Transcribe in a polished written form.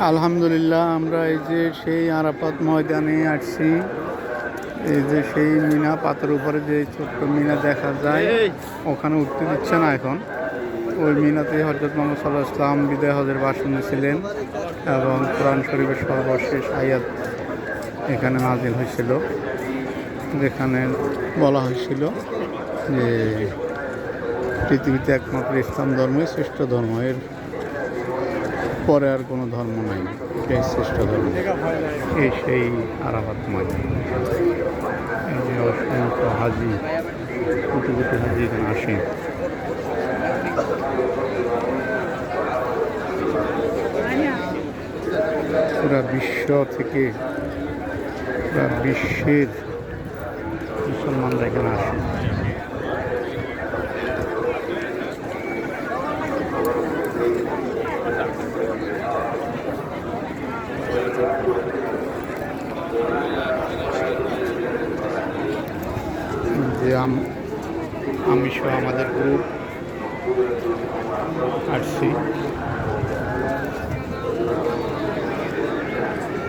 আলহামদুলিল্লাহ, আমরা এই যে সেই আরাফাত ময়দানে আসছি। এই যে সেই মিনা, পাথর উপরে যে ছোট্ট মিনা দেখা যায়, ওখানে উঠতে দিচ্ছে না এখন। ওই মিনাতে হযরত মুহাম্মদ সাল্লাল্লাহু আলাইহি ওয়াসাল্লাম বিদায় হজের ভাষণ দিয়েছিলেন এবং কোরআন শরীফের সর্বশেষ আয়াত এখানে নাজিল হয়েছিল, যেখানে বলা হয়েছিল যে পৃথিবীতে একমাত্র ইসলাম ধর্মই শ্রেষ্ঠ ধর্ম, এর পরে আর কোনো ধর্ম নাই, এটাই শ্রেষ্ঠ ধর্ম। এই সেই আরাফাত ময়দান। এই যে অসংখ্য হাজি, কোটি কোটি হাজি এখানে আসে। পুরা বিশ্ব থেকে, পুরা বিশ্বের মুসলমানরা এখানে আসে। যে আমি সহ আমাদের গ্রুপ আসছি।